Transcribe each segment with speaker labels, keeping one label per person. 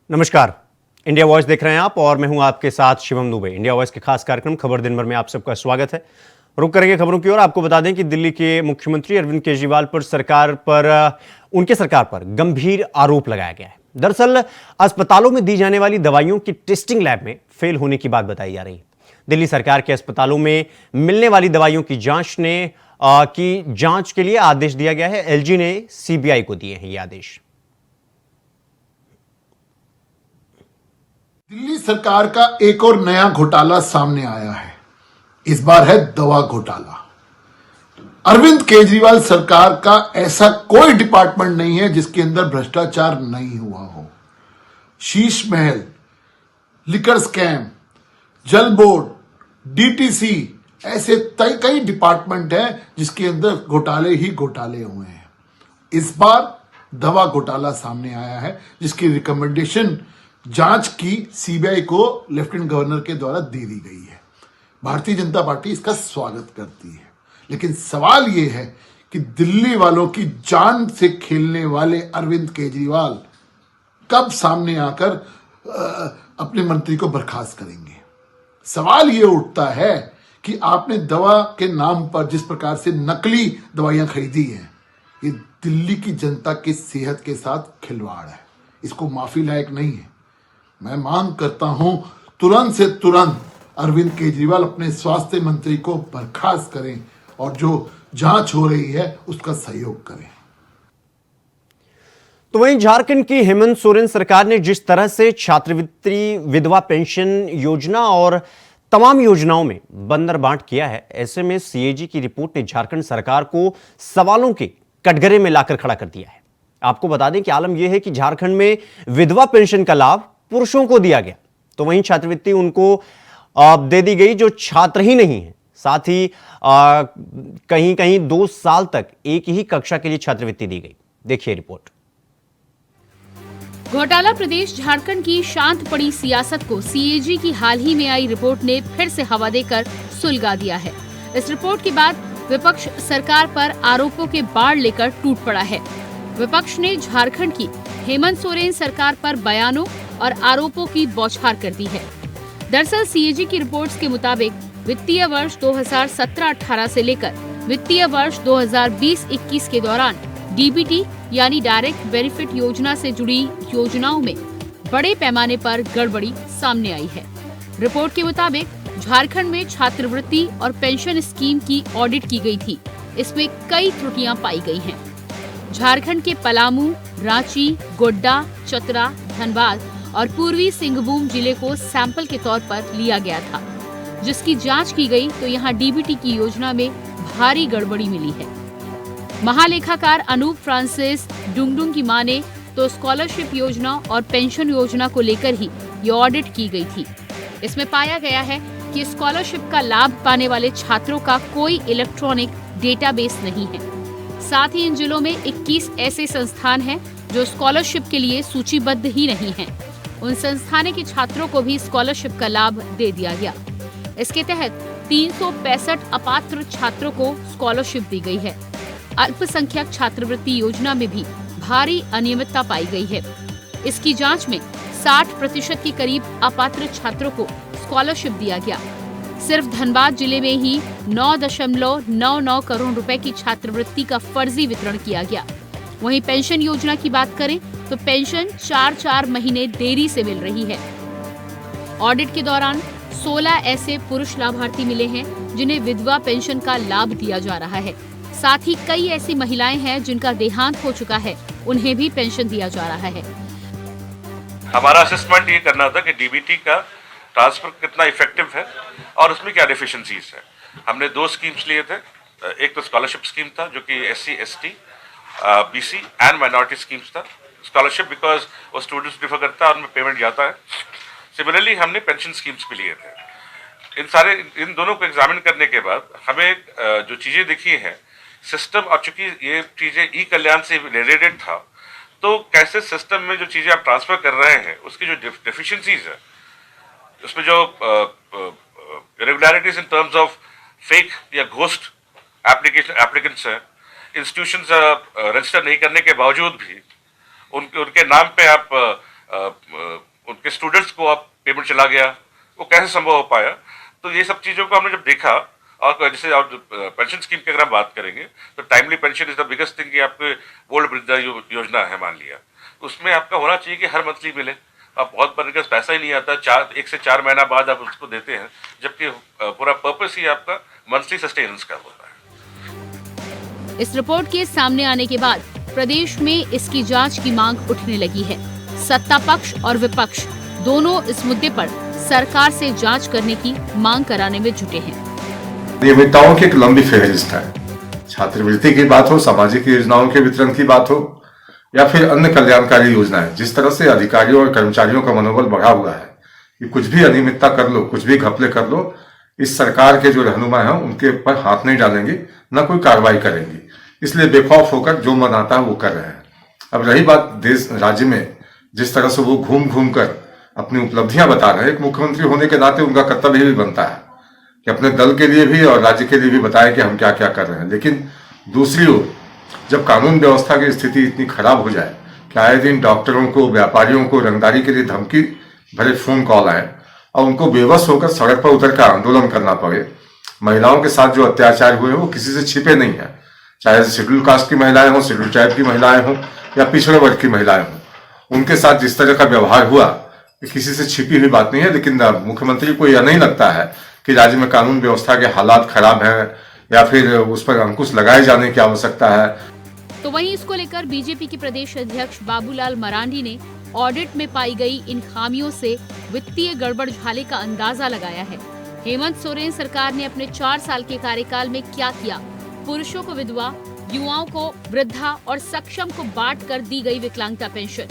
Speaker 1: नमस्कार। India voice देख रहे हैं आप और मैं हूं आपके साथ शिवम दुबे। इंडिया वॉइस के खास कार्यक्रम खबर दिन भर में आप सबका स्वागत है। रुक करेंगे खबरों की ओर। आपको बता दें कि दिल्ली के मुख्यमंत्री अरविंद केजरीवाल उनके सरकार पर गंभीर आरोप लगाया गया है। दरअसल अस्पतालों में दी जाने वाली दवाइयों की टेस्टिंग लैब में फेल होने की बात बताई जा रही है। दिल्ली सरकार के अस्पतालों में मिलने वाली दवाइयों की जांच के लिए आदेश दिया गया है। एलजी ने सीबीआई को दिए हैं ये आदेश।
Speaker 2: दिल्ली सरकार का एक और नया घोटाला सामने आया है। इस बार है दवा घोटाला। अरविंद केजरीवाल सरकार का ऐसा कोई डिपार्टमेंट नहीं है जिसके अंदर भ्रष्टाचार नहीं हुआ हो। शीश महल, लिकर स्कैम, जल बोर्ड, डीटीसी, ऐसे कई डिपार्टमेंट हैं जिसके अंदर घोटाले ही घोटाले हुए हैं। इस बार दवा घोटाला सामने आया है जिसकी रिकमेंडेशन जांच की सीबीआई को लेफ्टिनेंट गवर्नर के द्वारा दे दी गई है। भारतीय जनता पार्टी इसका स्वागत करती है, लेकिन सवाल यह है कि दिल्ली वालों की जान से खेलने वाले अरविंद केजरीवाल कब सामने आकर अपने मंत्री को बर्खास्त करेंगे। सवाल यह उठता है कि आपने दवा के नाम पर जिस प्रकार से नकली दवाइयां खरीदी हैं, ये दिल्ली की जनता की सेहत के साथ खिलवाड़ है। इसको माफी लायक नहीं है। मैं मांग करता हूं तुरंत से तुरंत अरविंद केजरीवाल अपने स्वास्थ्य मंत्री को बर्खास्त करें और जो जांच हो रही है उसका सहयोग करें।
Speaker 1: तो वहीं झारखंड की हेमंत सोरेन सरकार ने जिस तरह से छात्रवृत्ति, विधवा पेंशन योजना और तमाम योजनाओं में बंदर बांट किया है, ऐसे में सीएजी की रिपोर्ट ने झारखंड सरकार को सवालों के कटघरे में लाकर खड़ा कर दिया है। आपको बता दें कि आलम यह है कि झारखंड में विधवा पेंशन का लाभ पुरुषों को दिया गया, तो वहीं छात्रवृत्ति उनको दे दी गई जो छात्र ही नहीं है। साथ ही कहीं कहीं 2 साल तक एक ही कक्षा के लिए छात्रवृत्ति दी गई। देखिए रिपोर्ट।
Speaker 3: घोटाला प्रदेश झारखंड की शांत पड़ी सियासत को सीएजी की हाल ही में आई रिपोर्ट ने फिर से हवा देकर सुलगा दिया है। इस रिपोर्ट के बाद विपक्ष सरकार पर आरोपों के बाढ़ लेकर टूट पड़ा है। विपक्ष ने झारखंड की हेमंत सोरेन सरकार पर बयानों और आरोपों की बौछार कर दी है। दरअसल सीएजी की रिपोर्ट्स के मुताबिक वित्तीय वर्ष 2017-18 से लेकर वित्तीय वर्ष 2020-21 के दौरान डीबीटी यानी डायरेक्ट बेनिफिट योजना से जुड़ी योजनाओं में बड़े पैमाने पर गड़बड़ी सामने आई है। रिपोर्ट के मुताबिक झारखंड में छात्रवृत्ति और पेंशन स्कीम की ऑडिट की गई थी। इसमें कई त्रुटियां पाई गई हैं। झारखंड के पलामू, रांची, गोड्डा, चतरा, धनबाद और पूर्वी सिंहभूम जिले को सैंपल के तौर पर लिया गया था, जिसकी जांच की गई तो यहां डीबीटी की योजना में भारी गड़बड़ी मिली है। महालेखाकार अनूप फ्रांसिस डुंगडुंग की माने तो स्कॉलरशिप योजना और पेंशन योजना को लेकर ही ये ऑडिट की गई थी। इसमें पाया गया है कि स्कॉलरशिप का लाभ पाने वाले छात्रों का कोई इलेक्ट्रॉनिक डेटाबेस नहीं है। साथ ही इन जिलों में 21 ऐसे संस्थान हैं जो स्कॉलरशिप के लिए सूचीबद्ध ही नहीं हैं। उन संस्थानों के छात्रों को भी स्कॉलरशिप का लाभ दे दिया गया। इसके तहत 365 अपात्र छात्रों को स्कॉलरशिप दी गई है। अल्पसंख्यक छात्रवृत्ति योजना में भी भारी अनियमितता पाई गई है। इसकी जांच में 60% के करीब अपात्र छात्रों को स्कॉलरशिप दिया गया। सिर्फ धनबाद जिले में ही 9.99 करोड़ रुपए की छात्रवृत्ति का फर्जी वितरण किया गया। वहीं पेंशन योजना की बात करें तो पेंशन 4 महीने देरी से मिल रही है। ऑडिट के दौरान 16 ऐसे पुरुष लाभार्थी मिले हैं जिन्हें विधवा पेंशन का लाभ दिया जा रहा है। साथ ही कई ऐसी महिलाएं हैं जिनका देहांत हो चुका है, उन्हें भी पेंशन दिया जा रहा है।
Speaker 4: हमारा असेसमेंट ये करना था कि डीबीटी का ट्रांसफर कितना इफेक्टिव है और उसमें क्या डिफिशिएंसीज है। हमने 2 स्कीम्स लिए थे। एक तो स्कॉलरशिप स्कीम था जो कि SC, ST, BC and minority schemes था। स्कॉलरशिप बिकॉज वो स्टूडेंट्स प्रीफर करता है और उनमें पेमेंट जाता है। सिमिलरली हमने पेंशन स्कीम्स भी लिए थे। इन दोनों को एग्जामिन करने के बाद हमें जो चीज़ें दिखी हैं सिस्टम, और चूंकि ये चीज़ें ई कल्याण से रिलेटेड था, तो कैसे सिस्टम में जो चीज़ें आप ट्रांसफर कर रहे हैं उसकी जो डेफिशिएंसीज है, उसमें जो irregularities in terms of fake या घोस्ट एप्लीकेंट्स हैं, इंस्टीट्यूशंस रजिस्टर नहीं करने के बावजूद भी उनके नाम पे आप उनके स्टूडेंट्स को अब पेमेंट चला गया, वो कैसे संभव हो पाया। तो ये सब चीज़ों को हमने जब देखा, और जैसे आप पेंशन स्कीम की अगर हम बात करेंगे तो timely pension is the biggest thing कि आपके ओल्ड वृद्धा योजना है मान लिया, उसमें आपका होना चाहिए कि हर मंथली मिले। अब बहुत बार के पैसा ही नहीं आता, 1 से 4 महीना बाद आप उसको देते हैं, जबकि पूरा पर्पस ही आपका मंथली सस्टेनेंस का होता है।
Speaker 3: इस रिपोर्ट के सामने आने के बाद प्रदेश में इसकी जांच की मांग उठने लगी है। सत्ता पक्ष और विपक्ष दोनों इस मुद्दे पर सरकार से जांच करने की मांग कराने में जुटे हैं।
Speaker 5: नियमितताओं की एक लंबी फहरिस्त है। छात्रवृत्ति की बात हो, सामाजिक योजनाओं के वितरण की बात हो, या फिर अन्य कल्याणकारी योजनाएं, जिस तरह से अधिकारियों और कर्मचारियों का मनोबल बढ़ा हुआ है कि कुछ भी अनियमितता कर लो, कुछ भी घपले कर लो, इस सरकार के जो रहनुमा हैं उनके ऊपर हाथ नहीं डालेंगे, न कोई कार्रवाई करेंगी। इसलिए बेखौफ होकर जो मन आता है वो कर रहे हैं। अब रही बात देश राज्य में जिस तरह से वो घूम घूम कर अपनी उपलब्धियां बता रहे हैं, एक मुख्यमंत्री होने के नाते उनका कर्तव्य भी बनता है कि अपने दल के लिए भी और राज्य के लिए भी बताए कि हम क्या क्या कर रहे हैं। लेकिन दूसरी ओर जब कानून व्यवस्था की स्थिति इतनी खराब हो जाए कि आए दिन डॉक्टरों को, व्यापारियों को रंगदारी के लिए धमकी भरे फोन कॉल आए और उनको बेबस होकर सड़क पर उतर कर आंदोलन करना पड़े, महिलाओं के साथ जो अत्याचार हुए वो किसी से छिपे नहीं है, चाहे शेड्यूल कास्ट की महिलाएं हों, शेड्यूल ट्राइब की महिलाएं हों या पिछड़े वर्ग की महिलाएं हों, उनके साथ जिस तरह का व्यवहार हुआ किसी से छिपी हुई बात नहीं है। लेकिन मुख्यमंत्री को यह नहीं लगता है कि राज्य में कानून व्यवस्था के हालात खराब हैं या फिर उस पर अंकुश लगाए जाने की आवश्यकता है।
Speaker 3: तो वहीं इसको लेकर बीजेपी के प्रदेश अध्यक्ष बाबूलाल मरांडी ने ऑडिट में पाई गई इन खामियों से वित्तीय गड़बड़ झाले का अंदाजा लगाया है। हेमंत सोरेन सरकार ने अपने 4 साल के कार्यकाल में क्या किया, पुरुषों को विधवा, युवाओं को वृद्धा और सक्षम को बांट कर दी गई विकलांगता पेंशन।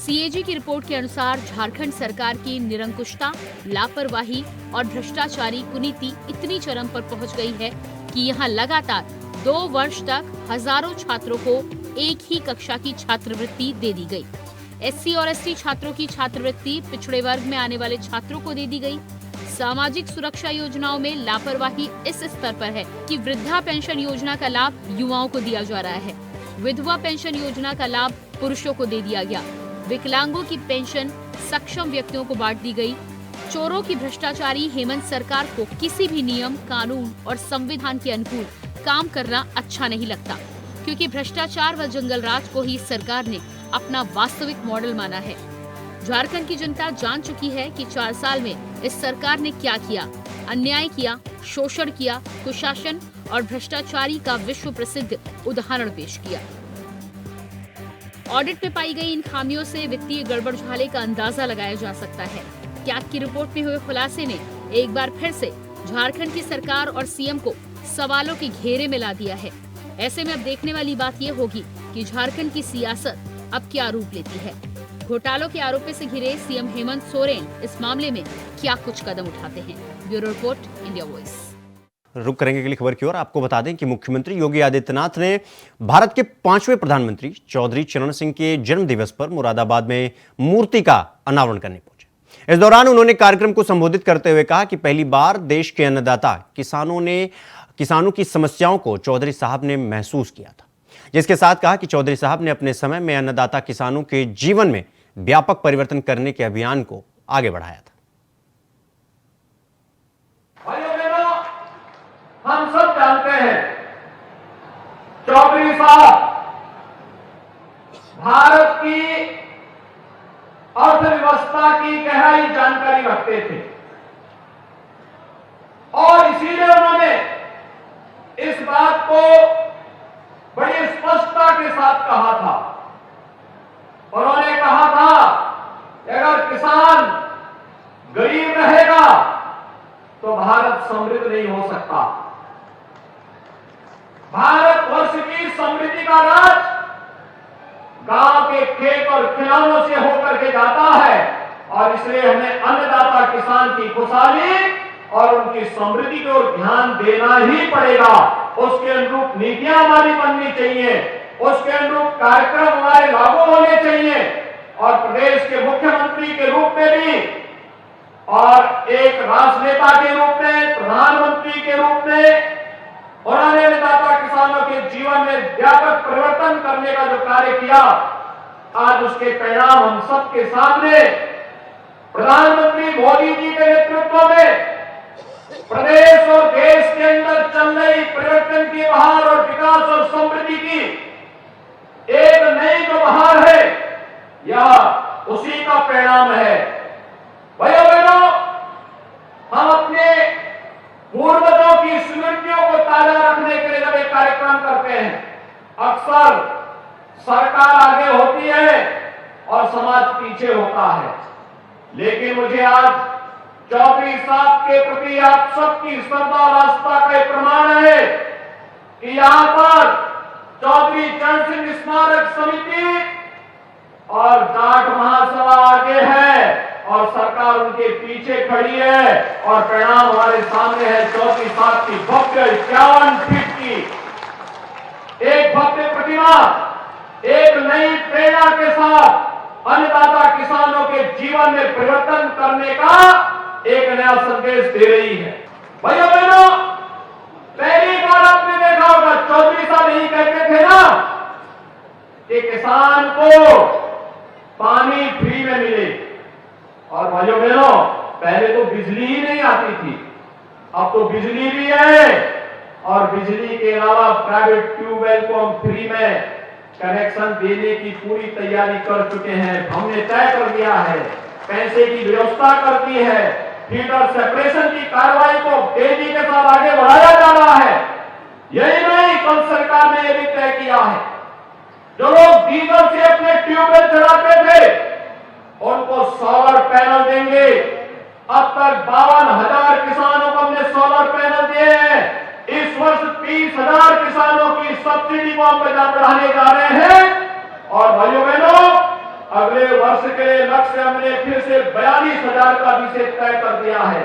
Speaker 3: सीएजी की रिपोर्ट के अनुसार झारखंड सरकार की निरंकुशता, लापरवाही और भ्रष्टाचारी कुनीति इतनी चरम पर पहुंच गई है कि यहां लगातार 2 वर्ष तक हजारों छात्रों को एक ही कक्षा की छात्रवृत्ति दे दी गई। एससी और एसटी छात्रों की छात्रवृत्ति पिछड़े वर्ग में आने वाले छात्रों को दे दी गई। सामाजिक सुरक्षा योजनाओं में लापरवाही इस स्तर पर है कि वृद्धा पेंशन योजना का लाभ युवाओं को दिया जा रहा है, विधवा पेंशन योजना का लाभ पुरुषों को दे दिया गया, विकलांगों की पेंशन सक्षम व्यक्तियों को बांट दी गई। चोरों की भ्रष्टाचारी हेमंत सरकार को किसी भी नियम, कानून और संविधान के अनुकूल काम करना अच्छा नहीं लगता, क्योंकि भ्रष्टाचार व जंगल राज को ही सरकार ने अपना वास्तविक मॉडल माना है। झारखंड की जनता जान चुकी है कि 4 साल में इस सरकार ने क्या किया, अन्याय किया, शोषण किया, कुशासन और भ्रष्टाचारी का विश्व प्रसिद्ध उदाहरण पेश किया। ऑडिट में पाई गई इन खामियों से वित्तीय गड़बड़ झाले का अंदाजा लगाया जा सकता है। कैग की रिपोर्ट में हुए खुलासे ने एक बार फिर से झारखंड की सरकार और सीएम को सवालों के घेरे में ला दिया है। ऐसे में अब देखने वाली बात यह होगी कि झारखंड की सियासत अब क्या रूप लेती है। घोटालों के आरोपों से घिरे सीएम हेमंत सोरेन इस मामले में क्या कुछ कदम उठाते हैं। Bureau report, India voice.
Speaker 1: रुक करेंगे अगली खबर की ओर। आपको बता दें कि मुख्यमंत्री योगी आदित्यनाथ ने भारत के 5वें प्रधानमंत्री चौधरी चरण सिंह के जन्म दिवस पर मुरादाबाद में मूर्ति का अनावरण करने पहुंचे। इस दौरान उन्होंने कार्यक्रम को संबोधित करते हुए कहा कि पहली बार देश के अन्नदाता किसानों की समस्याओं को चौधरी साहब ने महसूस किया था, जिसके साथ कहा कि चौधरी साहब ने अपने समय में अन्नदाता किसानों के जीवन में व्यापक परिवर्तन करने के अभियान को आगे बढ़ाया था।
Speaker 6: हम सब जानते हैं चौधरी साहब भारत की अर्थव्यवस्था की गहराई जानकारी रखते थे और इसीलिए उन्होंने इस बात को बड़ी स्पष्टता के साथ कहा था। उन्होंने कहा था कि अगर किसान गरीब रहेगा तो भारत समृद्ध नहीं हो सकता। भारतवर्ष की समृद्धि का राज गांव के खेत और खिलौनों से होकर के जाता है और इसलिए हमें अन्नदाता किसान की खुशहाली और उनकी समृद्धि की ओर ध्यान देना ही पड़ेगा। उसके अनुरूप नीतियां हमारी बननी चाहिए, उसके अनुरूप कार्यक्रम हमारे लागू होने चाहिए और प्रदेश के मुख्यमंत्री के रूप में भी और एक राष्ट्रनेता के रूप में, प्रधानमंत्री के रूप में उन्होंने अन्नदाता किसानों के जीवन में व्यापक परिवर्तन करने का जो कार्य किया, आज उसके परिणाम हम सबके सामने प्रधानमंत्री मोदी जी के नेतृत्व में प्रदेश और देश के अंदर चल रही परिवर्तन की बहार और विकास और समृद्धि की एक नई जो बहार है, यह उसी का परिणाम है। भाइयों बहनों, हम अपने पूर्वजों की स्मृतियों को ताजा रखने के लिए जब एक कार्यक्रम करते हैं, अक्सर सरकार आगे होती है और समाज पीछे होता है। लेकिन मुझे आज चौधरी साहब के प्रति आप सबकी श्रद्धा और आस्था का प्रमाण है कि यहां पर चौधरी चरण सिंह स्मारक समिति और जाट महासभा आगे है और सरकार उनके पीछे खड़ी है और परिणाम हमारे सामने है। चौधरी साहब की भव्य 51 फीट की एक भव्य प्रतिमा एक नई प्रेरणा के साथ अन्नदाता किसानों के जीवन में परिवर्तन करने का एक नया संदेश दे रही है। भाइयों बहनों, पहली बार आपने देखा होगा चौधरी साहब यही कहते थे ना कि किसान को पानी फ्री में मिले। और भाइयों बहनों, पहले तो बिजली ही नहीं आती थी, अब तो बिजली भी है और बिजली के अलावा प्राइवेट ट्यूबवेल को हम फ्री में कनेक्शन देने की पूरी तैयारी कर चुके हैं। हमने तय कर दिया है, पैसे की व्यवस्था कर दी है, फीडर सेपरेशन की कार्रवाई को तेजी के साथ आगे बढ़ाया जा रहा है। यही नहीं, कल सरकार ने यह भी तय किया है, जो लोग डीजल से अपने ट्यूबवेल चलाते थे उनको सोलर पैनल देंगे। अब तक 52,000 किसानों को हमने सोलर पैनल दिए हैं। इस वर्ष 30,000 किसानों की सब्सिडी को हम बढ़ाने जा रहे हैं। और भाइयों बहनों, अगले वर्ष के लिए लक्ष्य हमने फिर से 42,000 का विषय तय कर दिया है।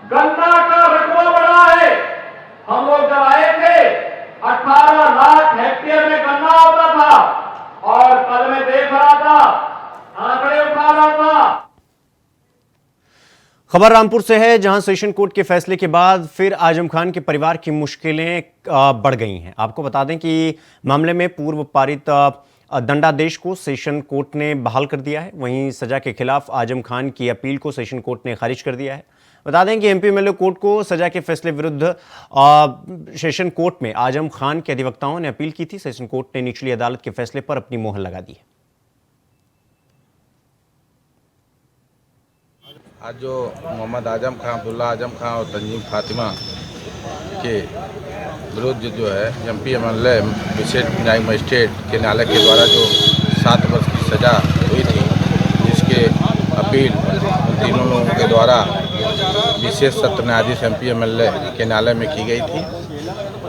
Speaker 6: गन्ना का रकबा बढ़ा है। हम लोग जब आए थे 18 लाख हेक्टेयर में गन्ना होता था और कल मैं देख रहा था, आंकड़े उठा रहा था।
Speaker 1: खबर रामपुर से है, जहां सेशन कोर्ट के फैसले के बाद फिर आजम खान के परिवार की मुश्किलें बढ़ गई हैं। आपको बता दें कि मामले में पूर्व पारित दंडादेश को सेशन कोर्ट ने बहाल कर दिया है। वहीं सजा के खिलाफ आजम खान की अपील को सेशन कोर्ट ने खारिज कर दिया है। बता दें कि एमपी एमएलए कोर्ट को सजा के फैसले विरुद्ध सेशन कोर्ट में आजम खान के अधिवक्ताओं ने अपील की थी। सेशन कोर्ट ने निचली अदालत के फैसले पर अपनी मोहर लगा दी है।
Speaker 7: आज जो मोहम्मद आजम खान, अब्दुल्ला आजम खान और तंजीम फातिमा के विरुद्ध जो है एमपी एमएलए विशेष न्यायिक मजिस्ट्रेट के न्यायालय के द्वारा जो 7 वर्ष की सज़ा हुई थी, जिसके अपील उन तीनों लोगों के द्वारा विशेष सत्र न्यायाधीश एमपी एमएलए के न्यायालय में की गई थी,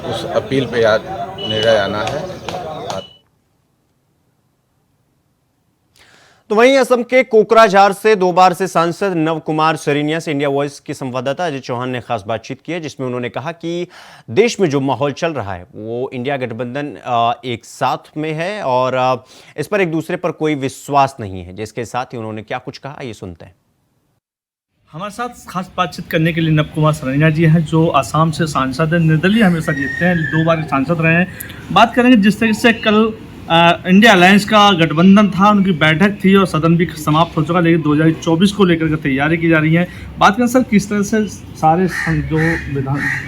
Speaker 7: उस अपील पे आज निर्णय आना है।
Speaker 1: तो वहीं असम के कोकराझार से 2 बार से सांसद नव कुमार सरीनिया से इंडिया वॉइस के संवाददाता अजय चौहान ने खास बातचीत की है, जिसमें उन्होंने कहा कि देश में जो माहौल चल रहा है वो इंडिया गठबंधन एक साथ में है और इस पर एक दूसरे पर कोई विश्वास नहीं है। जिसके साथ ही उन्होंने क्या कुछ कहा, ये सुनते हैं।
Speaker 8: हमारे साथ खास बातचीत करने के लिए नव कुमार सरीनिया जी हैं, जो असम से सांसद हैं। निर्दलीय हमेशा जीतते हैं, 2 बार सांसद रहे हैं। बात करेंगे जिस तरीके से कल इंडिया अलायंस का गठबंधन था, उनकी बैठक थी और सदन भी समाप्त हो चुका, लेकिन 2024 को लेकर के तैयारी की जा रही है। बात करें सर, किस तरह से सारे जो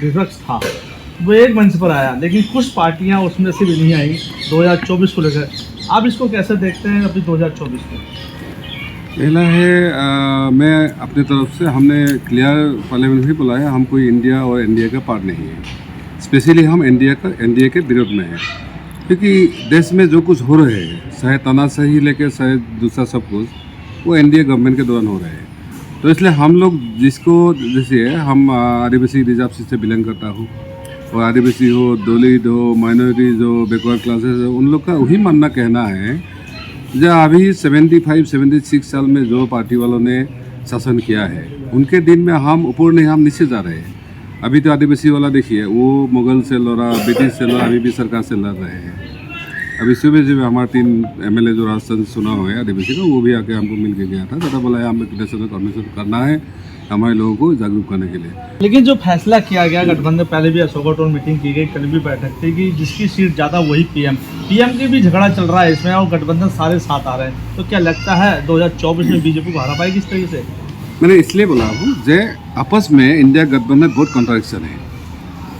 Speaker 8: विपक्ष था वो एक मंच पर आया, लेकिन कुछ पार्टियां उसमें से भी नहीं आई 2024 को लेकर। आप इसको कैसे देखते हैं अभी 2024 को?
Speaker 9: पहला है मैं अपनी तरफ से हमने क्लियर पार्लियामेंट भी बुलाया, हम कोई इंडिया और एनडीए का पार्ट नहीं है। स्पेशली हम एनडीए के विरोध में हैं, क्योंकि देश में जो कुछ हो रहे हैं, चाहे तानाशाही लेके चाहे दूसरा सब कुछ, वो एनडीए गवर्नमेंट के दौरान हो रहे हैं। तो इसलिए हम लोग जिसको जैसे है, हम आदिवासी रिजर्व से बिलोंग करता हूँ, और आदिवासी हो, दलित हो, माइनॉरिटीज हो, बैकवर्ड क्लासेस हो, उन लोग का वही मानना कहना है जो अभी 75-76 साल में जो पार्टी वालों ने शासन किया है, उनके दिन में हम ऊपर नहीं, हम नीचे जा रहे हैं। अभी तो आदिवासी वाला देखिए, वो मुगल से लड़ा, ब्रिटिश से लड़ा, अभी भी सरकार से लड़ रहे हैं। अभी सुबह सुबह हमारे 3 एमएलए जो राजस्थान चुना हुआ है आदिवासी का, वो भी आके हमको मिल के गया था, ज़्यादा बोला हमें नेशनल कन्वेंशन करना है हमारे लोगों को जागरूक करने के लिए।
Speaker 8: लेकिन जो फैसला किया गया गठबंधन, पहले भी अशोका टोल मीटिंग की गई, कल भी बैठक थी कि जिसकी सीट ज़्यादा वही पीएम की भी झगड़ा चल रहा है इसमें, और गठबंधन सारे साथ आ रहे हैं। तो क्या लगता है 2024 में बीजेपी को हरा पाएगी इस तरीके से?
Speaker 9: मैंने इसलिए बोला हूँ जे आपस में इंडिया गठबंधन बहुत कॉन्ट्रडिक्शन है।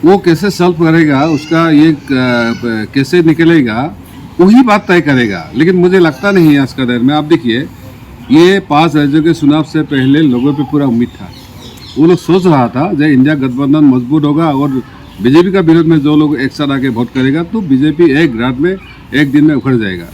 Speaker 9: वो कैसे सॉल्व करेगा, उसका ये कैसे निकलेगा, वही बात तय करेगा। लेकिन मुझे लगता नहीं है आज का दिन में। आप देखिए, ये 5 राज्यों के चुनाव से पहले लोगों पे पूरा उम्मीद था। वो लोग सोच रहा था जब इंडिया गठबंधन मजबूत होगा और बीजेपी का विरोध में जो लोग एक साथ आके वोट करेगा तो बीजेपी एक रात में, एक दिन में उखड़ जाएगा।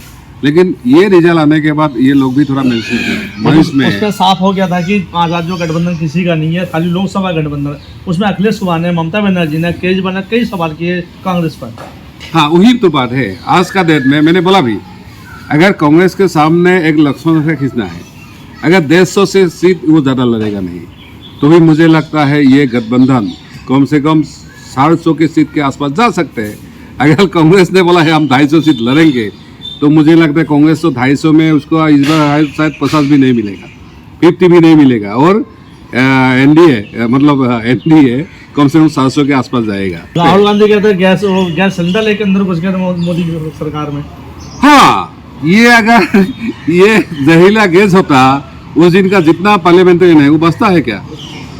Speaker 9: लेकिन ये रिजल्ट आने के बाद ये लोग भी थोड़ा मायूस में
Speaker 8: उसका साफ हो गया था कि 5 राज्यों गठबंधन किसी का नहीं है, खाली लोकसभा गठबंधन। उसमें अखिलेश कुमार ने, ममता बनर्जी ने, केजरीवाल ने कई सवाल किए कांग्रेस पर।
Speaker 9: हाँ, वही तो बात है। आज का डेट में मैंने बोला भी, अगर कांग्रेस के सामने एक लक्ष्मण रेखा खींचना है, अगर 150 से सीट वो ज़्यादा लड़ेगा नहीं, तो भी मुझे लगता है ये गठबंधन कम से कम 150 की सीट के आसपास जा सकते हैं। अगर कांग्रेस ने बोला है हम 250 सीट लड़ेंगे, तो मुझे लगता है कांग्रेस तो 250 में उसको इस बार शायद 50 भी नहीं मिलेगा, 50 भी नहीं मिलेगा। और एनडीए मतलब एनडीए कम से कम 700 के आसपास जाएगा।
Speaker 8: राहुल गांधी कहते हैं गैस सिलेंडर लेके अंदर घुस गए थे मोदी सरकार में।
Speaker 9: हाँ, ये अगर ये जहरीला गैस होता, उस दिन का जितना पार्लियामेंट्री है वो बचता है क्या?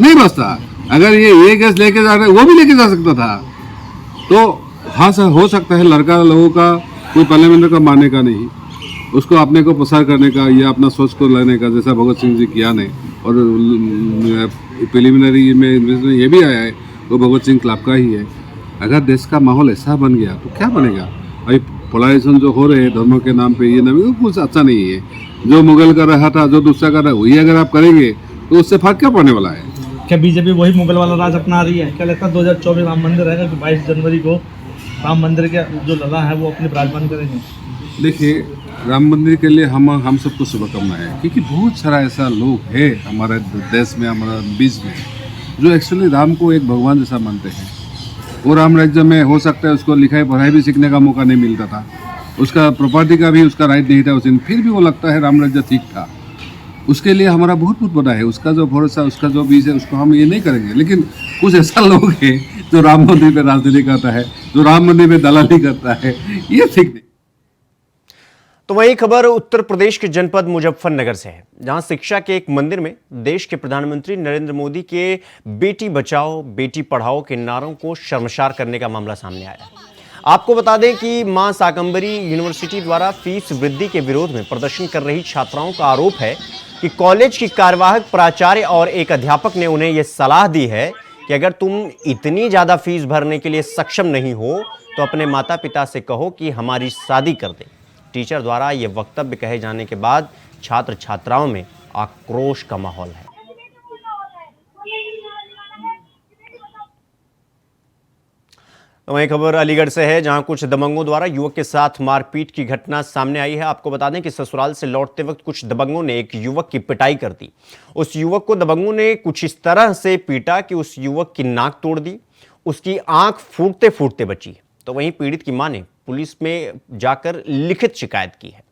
Speaker 9: नहीं बचता। अगर ये गैस लेके जा रहे, वो भी लेके जा सकता था। तो हाँ सर, हो सकता है लड़का लोगों का कोई पार्लियामेंट्री का मानने का नहीं, उसको अपने को प्रसार करने का या अपना सोच को लाने का, जैसा भगत सिंह जी किया ने। और प्रिलिमिनरी में ये भी आया है वो भगत सिंह क्लब का ही है। अगर देश का माहौल ऐसा बन गया तो क्या बनेगा? अभी पोलराइजेशन जो हो रहे हैं धर्मों के नाम पे, ये नाम कुछ अच्छा नहीं है। जो मुगल कर रहा था, जो दूसरा कर रहा है, वही अगर आप करेंगे तो उससे फर्क क्या पड़ने वाला है?
Speaker 8: क्या बीजेपी वही मुगल वाला राज अपना रही है? क्या लगता है 2024 राम मंदिर रहेगा कि 22 जनवरी को राम मंदिर के जो लला है वो अपने विराजमान करेंगे?
Speaker 9: देखिए, राम मंदिर के लिए हम सबको शुभकामनाएं, क्योंकि बहुत सारा ऐसा लोग है हमारे देश में, हमारे बीच में, जो एक्चुअली राम को एक भगवान जैसा मानते हैं। वो राम राज्य में हो सकता है उसको लिखाई पढ़ाई भी सीखने का मौका नहीं मिलता था, उसका प्रॉपर्टी का भी उसका राइट नहीं था उस दिन, फिर भी वो लगता है राम राज्य ठीक था। उसके लिए हमारा बहुत बड़ा है, उसका जो भरोसा, उसका जो बीज है, उसको हम ये नहीं करेंगे। लेकिन कुछ ऐसा लोग हैं जो राम मंदिर पे राजनीति करता है, जो राम मंदिर पे दलाली करता है, ये ठीक नहीं।
Speaker 1: तो वही खबर उत्तर प्रदेश के जनपद मुजफ्फरनगर से है, जहां शिक्षा के एक मंदिर में देश के प्रधानमंत्री नरेंद्र मोदी के बेटी बचाओ बेटी पढ़ाओ के नारों को शर्मसार करने का मामला सामने आया। आपको बता दें कि मां शाकंभरी यूनिवर्सिटी द्वारा फीस वृद्धि के विरोध में प्रदर्शन कर रही छात्राओं का आरोप है कि कॉलेज की कार्यवाहक प्राचार्य और एक अध्यापक ने उन्हें यह सलाह दी है कि अगर तुम इतनी ज्यादा फीस भरने के लिए सक्षम नहीं हो तो अपने माता पिता से कहो कि हमारी शादी कर दें। टीचर द्वारा यह वक्तव्य कहे जाने के बाद छात्र छात्राओं में आक्रोश का माहौल है। तो वहीं खबर अलीगढ़ से है, जहां कुछ दबंगों द्वारा युवक के साथ मारपीट की घटना सामने आई है। आपको बता दें कि ससुराल से लौटते वक्त कुछ दबंगों ने एक युवक की पिटाई कर दी। उस युवक को दबंगों ने कुछ इस तरह से पीटा कि उस युवक की नाक तोड़ दी, उसकी आंख फूटते फूटते बची। तो वहीं पीड़ित की मां ने पुलिस में जाकर लिखित शिकायत की है।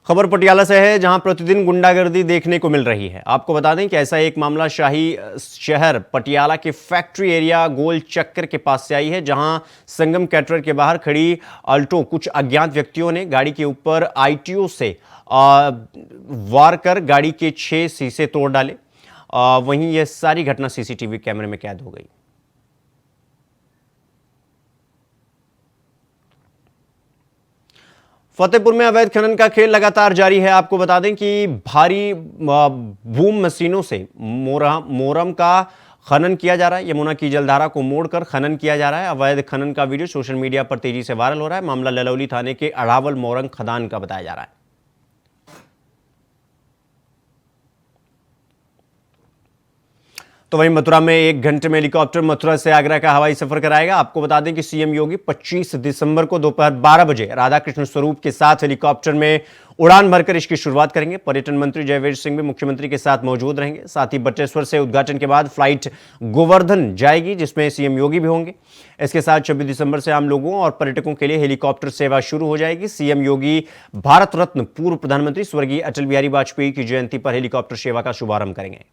Speaker 1: खबर पटियाला से है, जहां प्रतिदिन गुंडागर्दी देखने को मिल रही है। आपको बता दें कि ऐसा एक मामला शाही शहर पटियाला के फैक्ट्री एरिया गोल चक्कर के पास से आई है, जहां संगम कैटरर के बाहर खड़ी अल्टो कुछ अज्ञात व्यक्तियों ने गाड़ी के ऊपर आईटीओ से वार कर गाड़ी के 6 शीशे तोड़ डाले। वहीं यह सारी घटना सीसीटीवी कैमरे में कैद हो गई। फतेहपुर में अवैध खनन का खेल लगातार जारी है। आपको बता दें कि भारी बूम मशीनों से मोरम का खनन किया जा रहा है। यमुना की जलधारा को मोड़कर खनन किया जा रहा है। अवैध खनन का वीडियो सोशल मीडिया पर तेजी से वायरल हो रहा है। मामला ललौली थाने के अड़ावल मोरंग खदान का बताया जा रहा है। तो वहीं मथुरा में 1 घंटे में हेलीकॉप्टर मथुरा से आगरा का हवाई सफर कराएगा। आपको बता दें कि सीएम योगी 25 दिसंबर को दोपहर 12 बजे राधा कृष्ण स्वरूप के साथ हेलीकॉप्टर में उड़ान भरकर इसकी शुरुआत करेंगे। पर्यटन मंत्री जयवीर सिंह भी मुख्यमंत्री के साथ मौजूद रहेंगे। साथ ही बटेश्वर से उद्घाटन के बाद फ्लाइट गोवर्धन जाएगी, जिसमें सीएम योगी भी होंगे। इसके साथ 26 दिसंबर से आम लोगों और पर्यटकों के लिए हेलीकॉप्टर सेवा शुरू हो जाएगी। सीएम योगी भारत रत्न पूर्व प्रधानमंत्री स्वर्गीय अटल बिहारी वाजपेयी की जयंती पर हेलीकॉप्टर सेवा का शुभारंभ करेंगे।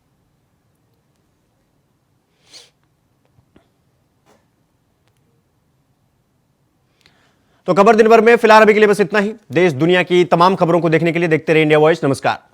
Speaker 1: तो खबर दिन भर में फिलहाल अभी के लिए बस इतना ही। देश दुनिया की तमाम खबरों को देखने के लिए देखते रहिए इंडिया वॉइस। नमस्कार।